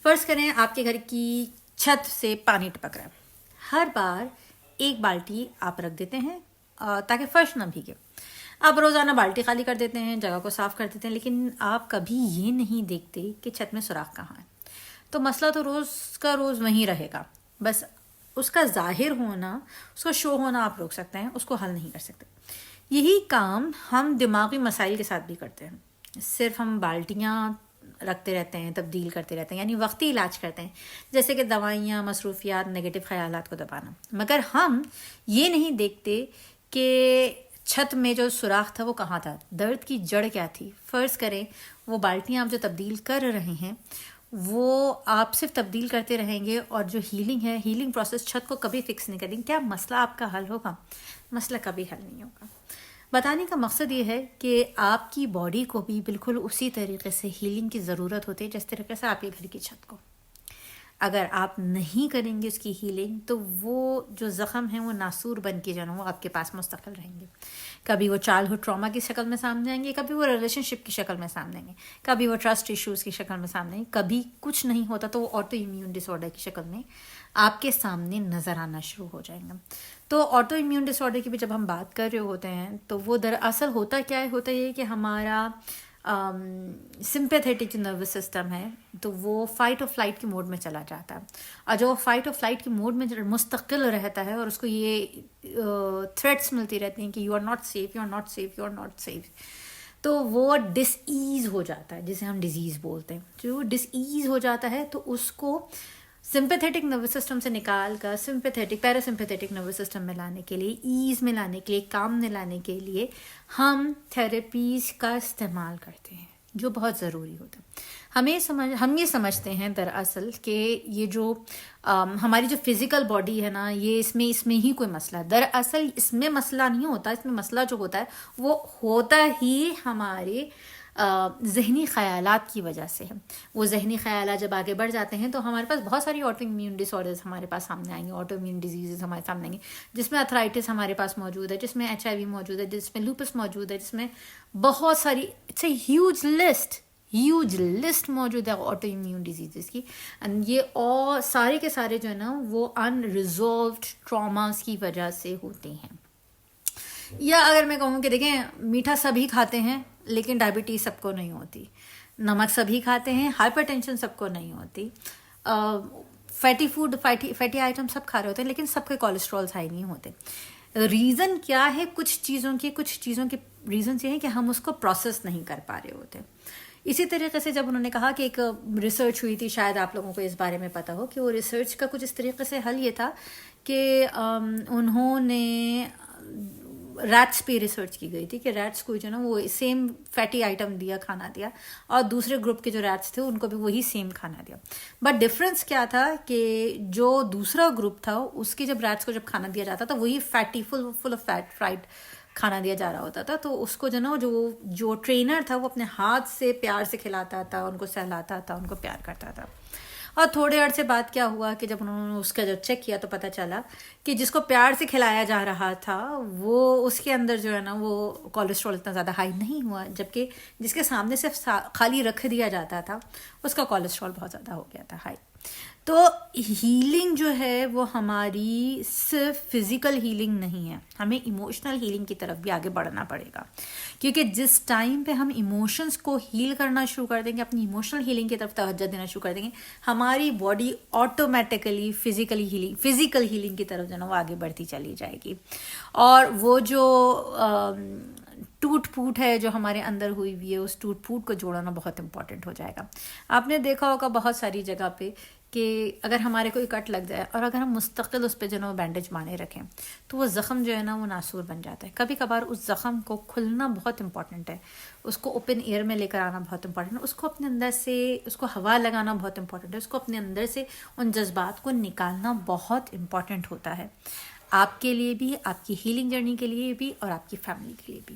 فرض کریں آپ کے گھر کی چھت سے پانی ٹپک رہا ہے، ہر بار ایک بالٹی آپ رکھ دیتے ہیں تاکہ فرش نہ بھیگے. آپ روزانہ بالٹی خالی کر دیتے ہیں، جگہ کو صاف کر دیتے ہیں، لیکن آپ کبھی یہ نہیں دیکھتے کہ چھت میں سوراخ کہاں ہے. تو مسئلہ تو روز کا روز وہیں رہے گا. بس اس کا ظاہر ہونا، اس کا شو ہونا آپ روک سکتے ہیں، اس کو حل نہیں کر سکتے. یہی کام ہم دماغی مسائل کے ساتھ بھی کرتے ہیں. صرف ہم بالٹیاں رکھتے رہتے ہیں، تبدیل کرتے رہتے ہیں، یعنی وقتی علاج کرتے ہیں، جیسے کہ دوائیاں، مصروفیات، نگیٹو خیالات کو دبانا. مگر ہم یہ نہیں دیکھتے کہ چھت میں جو سوراخ تھا وہ کہاں تھا، درد کی جڑ کیا تھی. فرض کریں وہ بالٹیاں آپ جو تبدیل کر رہے ہیں وہ آپ صرف تبدیل کرتے رہیں گے، اور جو ہیلنگ ہے، ہیلنگ پروسیس چھت کو کبھی فکس نہیں کریں گے. کیا مسئلہ آپ کا حل ہوگا؟ مسئلہ کبھی حل نہیں ہوگا. بتانے کا مقصد یہ ہے کہ آپ کی باڈی کو بھی بالکل اسی طریقے سے ہیلنگ کی ضرورت ہوتی ہے جس طریقے سے آپ کے گھر کی چھت کو. اگر آپ نہیں کریں گے اس کی ہیلنگ تو وہ جو زخم ہیں وہ ناسور بن کے جو ہے وہ آپ کے پاس مستقل رہیں گے. کبھی وہ چائلڈہڈ ٹراما کی شکل میں سامنے آئیں گے، کبھی وہ ریلیشن شپ کی شکل میں سامنے آئیں گے، کبھی وہ ٹرسٹ ایشوز کی شکل میں سامنے آئیں گے، کبھی کچھ نہیں ہوتا تو وہ آٹو امیون ڈس آرڈر کی شکل میں آپ کے سامنے نظر آنا شروع ہو جائیں گے. تو آٹو امیون ڈس آرڈر کی بھی جب ہم بات کر رہے ہوتے ہیں تو وہ دراصل ہوتا کیا ہے؟ ہوتا یہ کہ ہمارا سمپیتھیٹک جو نروس سسٹم ہے تو وہ فائٹ اور فلائٹ کی موڈ میں چلا جاتا ہے، اور جو فائٹ اور فلائٹ کی موڈ میں مستقل رہتا ہے اور اس کو یہ تھریٹس ملتی رہتی ہیں کہ you are not safe, you are not safe, you are not safe, تو وہ ڈس ایز ہو جاتا ہے، جسے ہم ڈیزیز بولتے ہیں. جو ڈس ایز ہو جاتا ہے تو اس کو سمپیتھیٹک نروس سسٹم سے نکال کر سمپیتھیٹک پیراسمپیتھیٹک نروس سسٹم میں لانے کے لیے، ایز میں لانے کے لیے، کام میں لانے کے لیے ہم تھراپیز کا استعمال کرتے ہیں، جو بہت ضروری ہوتا ہے. ہم یہ سمجھتے ہیں دراصل کہ یہ جو ہماری جو فزیکل باڈی ہے نا، یہ اس میں ہی کوئی مسئلہ ہے. دراصل اس میں مسئلہ نہیں ہوتا. اس میں مسئلہ جو ہوتا ہے وہ ہوتا ہی ہمارے ذہنی خیالات کی وجہ سے ہے. وہ ذہنی خیالات جب آگے بڑھ جاتے ہیں تو ہمارے پاس بہت ساری آٹو امیون ڈس آرڈرز ہمارے پاس سامنے آئیں گے، آٹو امیون ڈیزیزز ہمارے سامنے آئیں گے، جس میں ارتھرائٹس ہمارے پاس موجود ہے، جس میں HIV موجود ہے، جس میں لوپس موجود ہے، جس میں بہت ساری اٹس اے ہیوج لسٹ موجود ہے آٹو امیون ڈیزیزز کی. یہ اور سارے کے سارے جو ہے نا وہ ان ریزولوڈ ٹراماز کی وجہ سے ہوتے ہیں. یا اگر میں کہوں کہ دیکھیں، میٹھا سبھی کھاتے ہیں لیکن ڈائبٹیز سب کو نہیں ہوتی، نمک سبھی کھاتے ہیں، ہائپر ٹینشن سب کو نہیں ہوتی، فیٹی آئٹم سب کھا رہے ہوتے ہیں لیکن سب کے کولیسٹرولز ہائی نہیں ہوتے. ریزن کیا ہے؟ کچھ چیزوں کے ریزنس یہ ہیں کہ ہم اس کو پروسیس نہیں کر پا رہے ہوتے. اسی طریقے سے جب انہوں نے کہا کہ ایک ریسرچ ہوئی تھی، شاید آپ لوگوں کو اس بارے میں پتہ ہو، کہ وہ ریسرچ کا کچھ اس طریقے سے حل یہ تھا کہ انہوں نے ریٹس پہ ریسرچ کی گئی تھی کہ ریٹس کو جو نا وہ سیم فیٹی آئٹم کھانا دیا، اور دوسرے گروپ کے جو ریٹس تھے ان کو بھی وہی سیم کھانا دیا. بٹ ڈفرینس کیا تھا کہ جو دوسرا گروپ تھا اس کے جب ریٹس کو جب کھانا دیا جاتا تھا وہی fatty full of fat fried کھانا دیا جا رہا ہوتا تھا. تو اس کو جو نا جو ٹرینر تھا وہ اپنے ہاتھ سے پیار سے کھلاتا تھا، ان کو سہلاتا تھا، ان کو پیار کرتا تھا. اور تھوڑے عرصے بعد کیا ہوا کہ جب انہوں نے اس کا جب چیک کیا تو پتہ چلا کہ جس کو پیار سے کھلایا جا رہا تھا وہ اس کے اندر جو ہے نا وہ کولیسٹرول اتنا زیادہ ہائی نہیں ہوا، جبکہ جس کے سامنے صرف خالی رکھ دیا جاتا تھا اس کا کولیسٹرول بہت زیادہ ہو گیا تھا ہائی. تو ہیلنگ جو ہے وہ ہماری صرف فزیکل ہیلنگ نہیں ہے، ہمیں ایموشنل ہیلنگ کی طرف بھی آگے بڑھنا پڑے گا. کیونکہ جس ٹائم پہ ہم ایموشنز کو ہیل کرنا شروع کر دیں گے، اپنی ایموشنل ہیلنگ کی طرف توجہ دینا شروع کر دیں گے، ہماری باڈی آٹومیٹیکلی فزیکل ہیلنگ کی طرف جو ہے نا وہ آگے بڑھتی چلی جائے گی. اور وہ جو ٹوٹ پھوٹ ہے جو ہمارے اندر ہوئی ہوئی ہے، اس ٹوٹ پھوٹ کو جوڑنا بہت امپورٹنٹ ہو جائے گا. آپ نے دیکھا ہوگا بہت ساری جگہ پہ کہ اگر ہمارے کوئی کٹ لگ جائے اور اگر ہم مستقل اس پہ جو ہے نا بینڈیج باندھے رکھیں تو وہ زخم جو ہے نا وہ ناسور بن جاتا ہے. کبھی کبھار اس زخم کو کھلنا بہت امپورٹنٹ ہے، اس کو اوپن ایئر میں لے کر آنا بہت امپورٹنٹ ہے، اس کو اپنے اندر سے اس کو ہوا لگانا بہت امپورٹنٹ ہے، اس کو اپنے اندر سے ان جذبات کو نکالنا بہت امپورٹنٹ ہوتا ہے، آپ کے لیے بھی، آپ کی ہیلنگ جرنی کے لیے بھی، اور آپ کی فیملی کے لیے بھی.